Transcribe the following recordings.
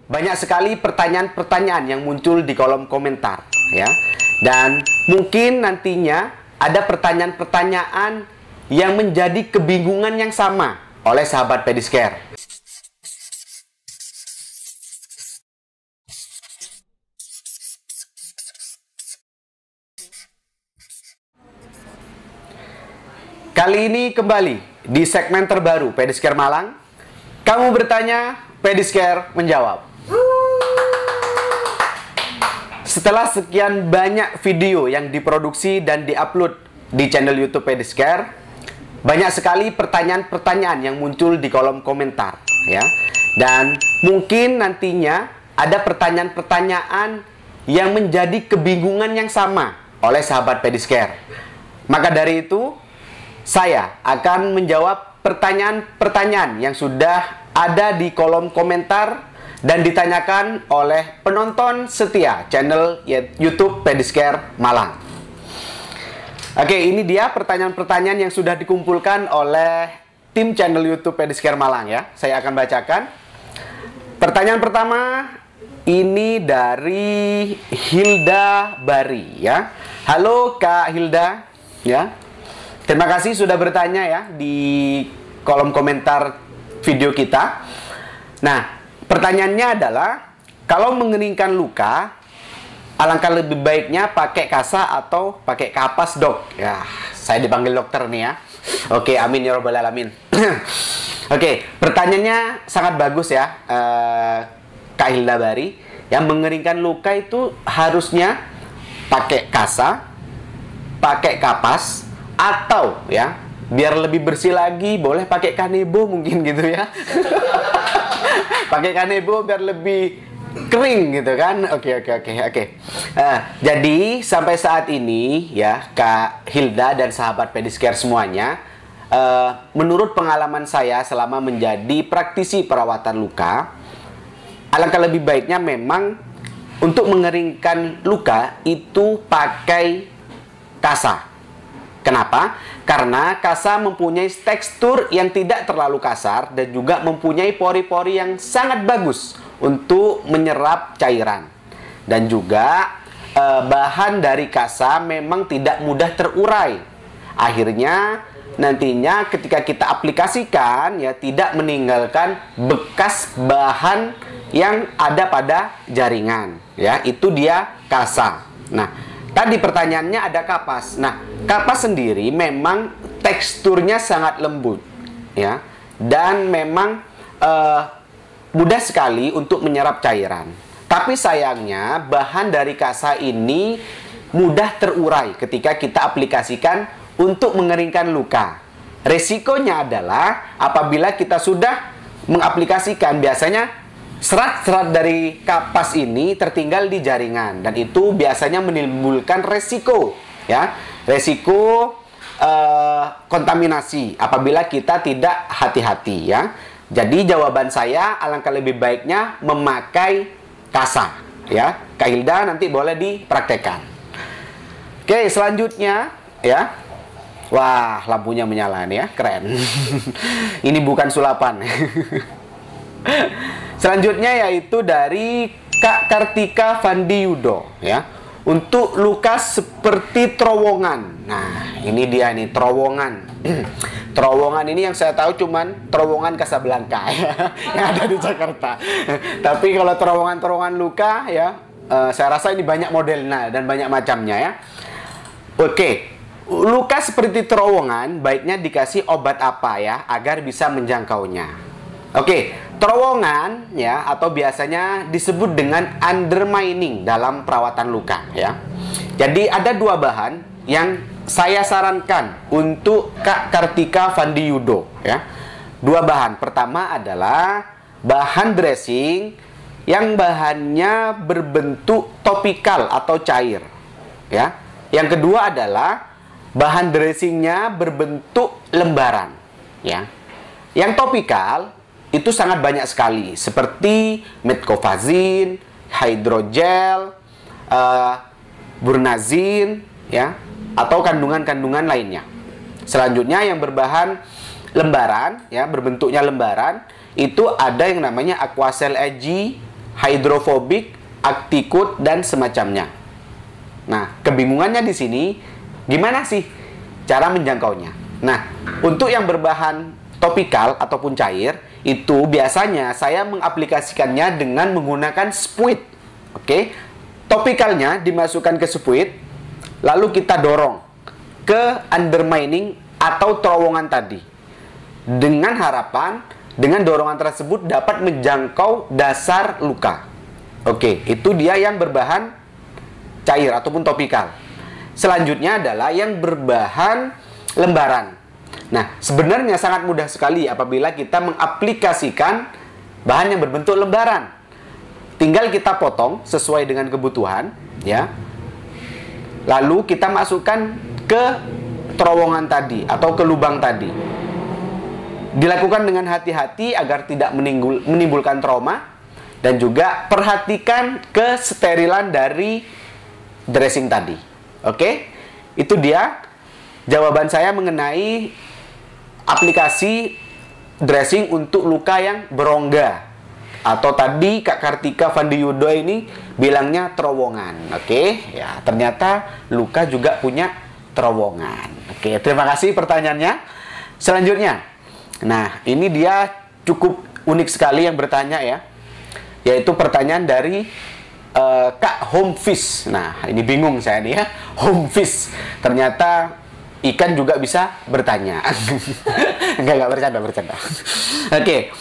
banyak sekali pertanyaan-pertanyaan yang muncul di kolom komentar, ya. Dan mungkin nantinya ada pertanyaan-pertanyaan yang menjadi kebingungan yang sama oleh sahabat Pedicare. Kali ini kembali di segmen terbaru Pedicare Malang. Kamu bertanya, Pedicare menjawab. Setelah sekian banyak video yang diproduksi dan diupload di channel YouTube Pedicare, banyak sekali pertanyaan-pertanyaan yang muncul di kolom komentar, ya. Dan mungkin nantinya ada pertanyaan-pertanyaan yang menjadi kebingungan yang sama oleh sahabat Pedicare. Maka dari itu, saya akan menjawab pertanyaan-pertanyaan yang sudah ada di kolom komentar dan ditanyakan oleh penonton setia channel YouTube Pedicare Malang. Oke, ini dia pertanyaan-pertanyaan yang sudah dikumpulkan oleh tim channel YouTube Pedicare Malang, ya. Saya akan bacakan. Pertanyaan pertama ini dari Hilda Bari, ya. Halo Kak Hilda, ya. Terima kasih sudah bertanya ya di kolom komentar video kita. Nah, pertanyaannya adalah, kalau mengeringkan luka, alangkah lebih baiknya pakai kasa atau pakai kapas, dok? Ya, saya dipanggil dokter nih ya. Oke, amin ya robbal alamin. Oke, pertanyaannya sangat bagus ya, Kak Hilda Bari. Yang mengeringkan luka itu harusnya pakai kasa, pakai kapas, atau ya biar lebih bersih lagi boleh pakai kanebo mungkin gitu ya. Pakai kanebo biar lebih kering gitu kan. Oke. Jadi sampai saat ini ya Kak Hilda dan sahabat Pedicare semuanya, menurut pengalaman saya selama menjadi praktisi perawatan luka, alangkah lebih baiknya memang untuk mengeringkan luka itu pakai kasa. Kenapa? Karena kasa mempunyai tekstur yang tidak terlalu kasar dan juga mempunyai pori-pori yang sangat bagus untuk menyerap cairan. Dan juga bahan dari kasa memang tidak mudah terurai. Akhirnya nantinya ketika kita aplikasikan ya tidak meninggalkan bekas bahan yang ada pada jaringan. Ya, itu dia kasa. Nah, tadi pertanyaannya ada kapas. Nah, kapas sendiri memang teksturnya sangat lembut, ya, dan memang mudah sekali untuk menyerap cairan. Tapi sayangnya bahan dari kasa ini mudah terurai ketika kita aplikasikan untuk mengeringkan luka. Resikonya adalah apabila kita sudah mengaplikasikan, biasanya serat-serat dari kapas ini tertinggal di jaringan dan itu biasanya menimbulkan resiko, ya, resiko kontaminasi apabila kita tidak hati-hati, ya. Jadi jawaban saya alangkah lebih baiknya memakai kasa, ya. Kak Hilda nanti boleh dipraktekkan. Oke, selanjutnya, ya. Wah, lampunya menyala nih ya, keren. Ini bukan sulapan. Selanjutnya yaitu dari Kak Kartika Vandiyudo, ya. Untuk luka seperti terowongan. Nah, ini dia nih, terowongan. Terowongan ini yang saya tahu cuman terowongan Casablanca ya, yang ada di Jakarta. Tapi kalau terowongan-terowongan luka ya, saya rasa ini banyak modelnya dan banyak macamnya ya. Oke, luka seperti terowongan baiknya dikasih obat apa ya agar bisa menjangkaunya. Oke, terowongan ya atau biasanya disebut dengan undermining dalam perawatan luka ya. Jadi ada dua bahan yang saya sarankan untuk Kak Kartika Vandiyudo ya. Dua bahan. Pertama adalah bahan dressing yang bahannya berbentuk topikal atau cair ya. Yang kedua adalah bahan dressingnya berbentuk lembaran ya. Yang topikal itu sangat banyak sekali seperti metcovazin, hydrogel, burnazin ya, atau kandungan-kandungan lainnya. Selanjutnya yang berbahan lembaran ya, berbentuknya lembaran, itu ada yang namanya Aquacel EG, hidrofobik, aktikut, dan semacamnya. Nah, kebingungannya di sini, gimana sih cara menjangkaunya? Nah, untuk yang berbahan topikal ataupun cair, itu biasanya saya mengaplikasikannya dengan menggunakan spuit. Oke, topikalnya dimasukkan ke spuit, lalu kita dorong ke undermining atau terowongan tadi. Dengan harapan, dengan dorongan tersebut dapat menjangkau dasar luka. Oke, itu dia yang berbahan cair ataupun topikal. Selanjutnya adalah yang berbahan lembaran. Nah, sebenarnya sangat mudah sekali apabila kita mengaplikasikan bahan yang berbentuk lembaran. Tinggal kita potong sesuai dengan kebutuhan, ya. Lalu kita masukkan ke terowongan tadi atau ke lubang tadi. Dilakukan dengan hati-hati agar tidak menimbulkan trauma, dan juga perhatikan kesterilan dari dressing tadi. Oke? Itu dia jawaban saya mengenai aplikasi dressing untuk luka yang berongga. Atau tadi Kak Kartika Vandiyudo ini bilangnya terowongan. Oke? Ya, ternyata luka juga punya terowongan. Oke, terima kasih pertanyaannya. Selanjutnya. Nah, ini dia cukup unik sekali yang bertanya ya. Yaitu pertanyaan dari Kak Homefish. Nah, ini bingung saya nih ya. Homefish. Ternyata ikan juga bisa bertanya. Enggak bercanda. Oke.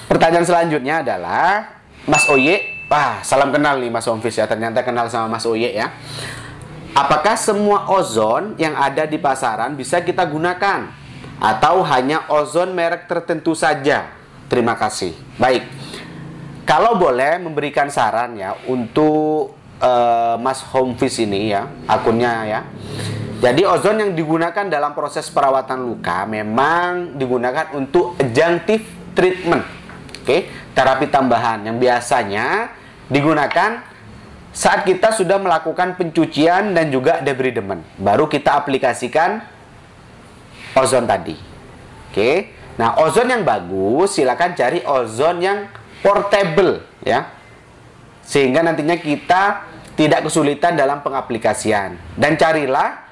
Pertanyaan selanjutnya adalah Mas Oye. Wah, salam kenal nih Mas Homefish ya. Ternyata kenal sama Mas Oye ya. Apakah semua ozon yang ada di pasaran bisa kita gunakan? Atau hanya ozon merek tertentu saja? Terima kasih. Baik. Kalau boleh memberikan saran ya untuk Mas Homefish ini ya, akunnya ya. Jadi ozon yang digunakan dalam proses perawatan luka memang digunakan untuk adjunctive treatment. Oke, terapi tambahan yang biasanya digunakan saat kita sudah melakukan pencucian dan juga debridement. Baru kita aplikasikan ozon tadi. Oke. Nah, ozon yang bagus silakan cari ozon yang portable ya. Sehingga nantinya kita tidak kesulitan dalam pengaplikasian. Dan carilah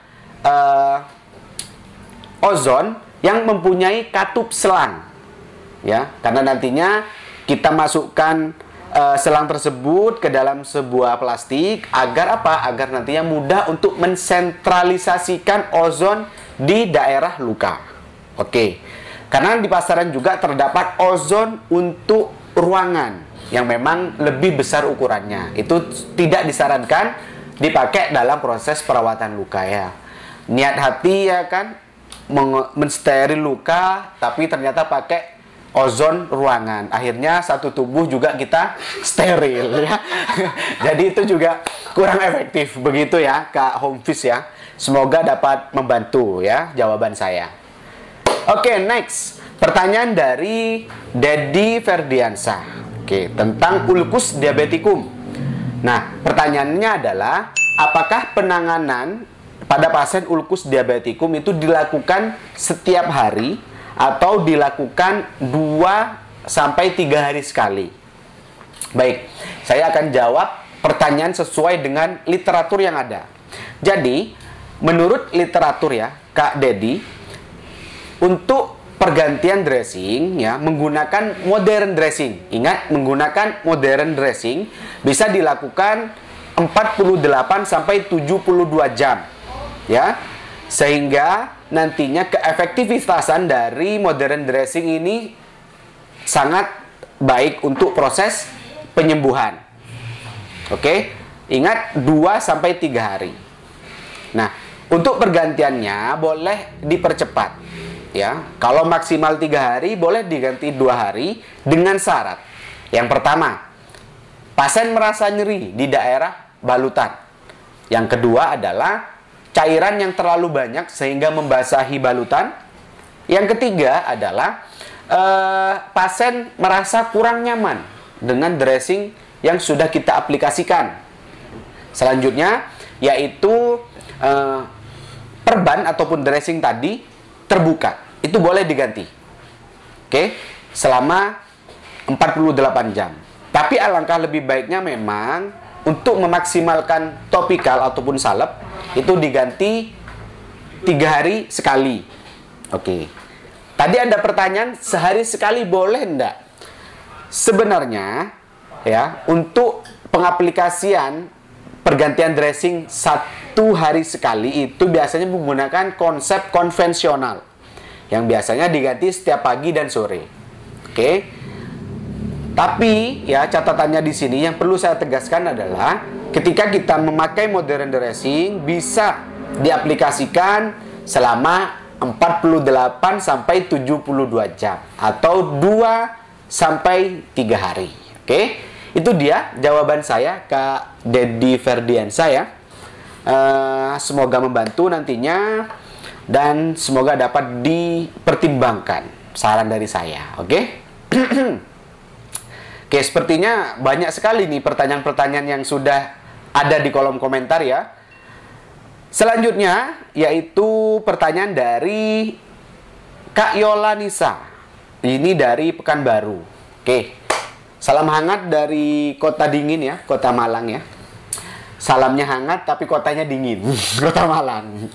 ozon yang mempunyai katup selang ya, karena nantinya kita masukkan selang tersebut ke dalam sebuah plastik agar apa? Agar nantinya mudah untuk mensentralisasikan ozon di daerah luka. Oke. Karena di pasaran juga terdapat ozon untuk ruangan yang memang lebih besar ukurannya. Itu tidak disarankan dipakai dalam proses perawatan luka ya. Niat hati ya kan mensteril luka, tapi ternyata pakai ozon ruangan. Akhirnya satu tubuh juga kita steril ya. Jadi itu juga kurang efektif begitu ya Kak Homefish ya. Semoga dapat membantu ya jawaban saya. Oke, next. Pertanyaan dari Dedi Ferdiansa. Oke, tentang ulkus diabeticum. Nah, pertanyaannya adalah apakah penanganan pada pasien ulkus diabeticum itu dilakukan setiap hari atau dilakukan 2-3 hari sekali? Baik, saya akan jawab pertanyaan sesuai dengan literatur yang ada. Jadi, menurut literatur ya, Kak Dedi, untuk pergantian dressing ya menggunakan modern dressing. Ingat, menggunakan modern dressing bisa dilakukan 48 sampai 72 jam. Ya. Sehingga nantinya keefektivitasan dari modern dressing ini sangat baik untuk proses penyembuhan. Oke? Ingat 2 sampai 3 hari. Nah, untuk pergantiannya boleh dipercepat. Ya, kalau maksimal 3 hari boleh diganti 2 hari dengan syarat. Yang pertama, pasien merasa nyeri di daerah balutan. Yang kedua adalah cairan yang terlalu banyak sehingga membasahi balutan. Yang ketiga adalah pasien merasa kurang nyaman dengan dressing yang sudah kita aplikasikan. Selanjutnya yaitu perban ataupun dressing tadi terbuka, itu boleh diganti. Oke, selama 48 jam. Tapi alangkah lebih baiknya memang untuk memaksimalkan topikal ataupun salep itu diganti 3 hari sekali. Oke. Tadi ada pertanyaan, sehari sekali boleh enggak? Sebenarnya ya, untuk pengaplikasian pergantian dressing 1 hari sekali itu biasanya menggunakan konsep konvensional yang biasanya diganti setiap pagi dan sore. Oke. Tapi ya, catatannya di sini yang perlu saya tegaskan adalah ketika kita memakai modern dressing bisa diaplikasikan selama 48 sampai 72 jam atau 2 sampai 3 hari. Oke, itu dia jawaban saya, Kak Dedi Ferdiansa ya. Semoga membantu nantinya dan semoga dapat dipertimbangkan saran dari saya. Oke. Oke, sepertinya banyak sekali nih pertanyaan-pertanyaan yang sudah ada di kolom komentar ya. Selanjutnya yaitu pertanyaan dari Kak Yola Nisa. Ini dari Pekanbaru. Oke. Salam hangat dari kota dingin ya, Kota Malang ya. Salamnya hangat tapi kotanya dingin. Kota Malang.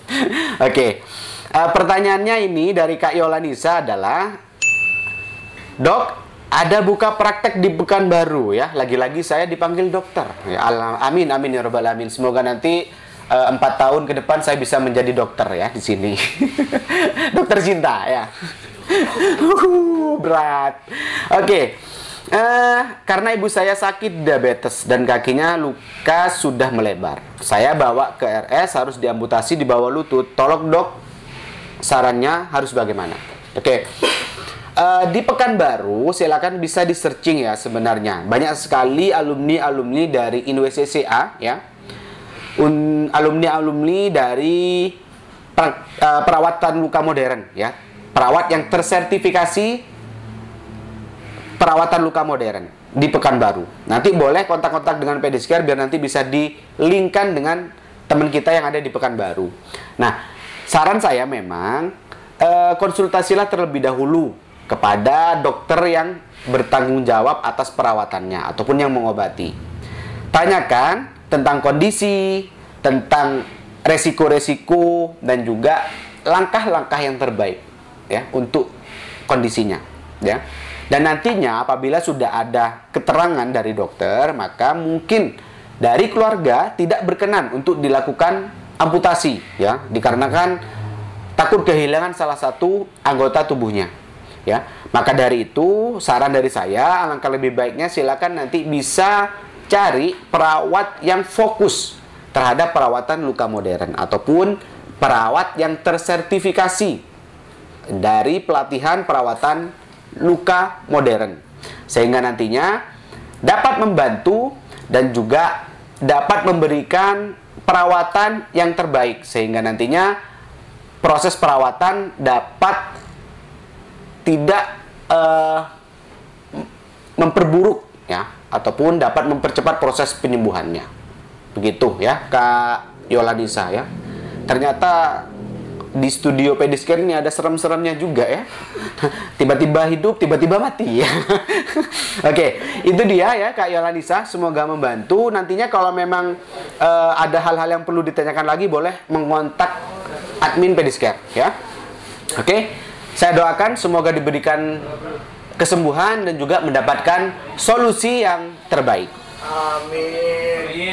Oke. Pertanyaannya ini dari Kak Yola Nisa adalah, Dok, ada buka praktek di Pekanbaru ya. Lagi-lagi saya dipanggil dokter. Ya, amin amin ya rabbal alamin. Semoga nanti 4 tahun ke depan saya bisa menjadi dokter ya di sini. Dokter cinta ya. Berat. Oke. Karena ibu saya sakit diabetes dan kakinya luka sudah melebar. Saya bawa ke RS, harus diamputasi di bawah lutut. Tolong dok, sarannya harus bagaimana? Oke. Di Pekanbaru silakan bisa di searching ya sebenarnya. Banyak sekali alumni-alumni dari INWCCA ya. Alumni-alumni dari perawatan luka modern ya. Perawat yang tersertifikasi perawatan luka modern di Pekanbaru. Nanti boleh kontak-kontak dengan Pediscare biar nanti bisa di-linkkan dengan teman kita yang ada di Pekanbaru. Nah, saran saya memang konsultasilah terlebih dahulu kepada dokter yang bertanggung jawab atas perawatannya ataupun yang mengobati. Tanyakan tentang kondisi, tentang resiko-resiko dan juga langkah-langkah yang terbaik ya untuk kondisinya ya. Dan nantinya apabila sudah ada keterangan dari dokter, maka mungkin dari keluarga tidak berkenan untuk dilakukan amputasi ya, dikarenakan takut kehilangan salah satu anggota tubuhnya ya. Maka dari itu saran dari saya, alangkah lebih baiknya silakan nanti bisa cari perawat yang fokus terhadap perawatan luka modern ataupun perawat yang tersertifikasi dari pelatihan perawatan luka modern, sehingga nantinya dapat membantu dan juga dapat memberikan perawatan yang terbaik, sehingga nantinya proses perawatan dapat tidak memperburuk ya, ataupun dapat mempercepat proses penyembuhannya. Begitu ya Kak Yolanisa ya. Ternyata di studio Pediscare ini ada serem-seremnya juga ya. Tiba-tiba hidup, tiba-tiba mati ya. Oke, itu dia ya Kak Yolanisa. Semoga membantu. Nantinya kalau memang ada hal-hal yang perlu ditanyakan lagi, boleh mengontak admin Pediscare ya. Oke, saya doakan semoga diberikan kesembuhan dan juga mendapatkan solusi yang terbaik. Amin.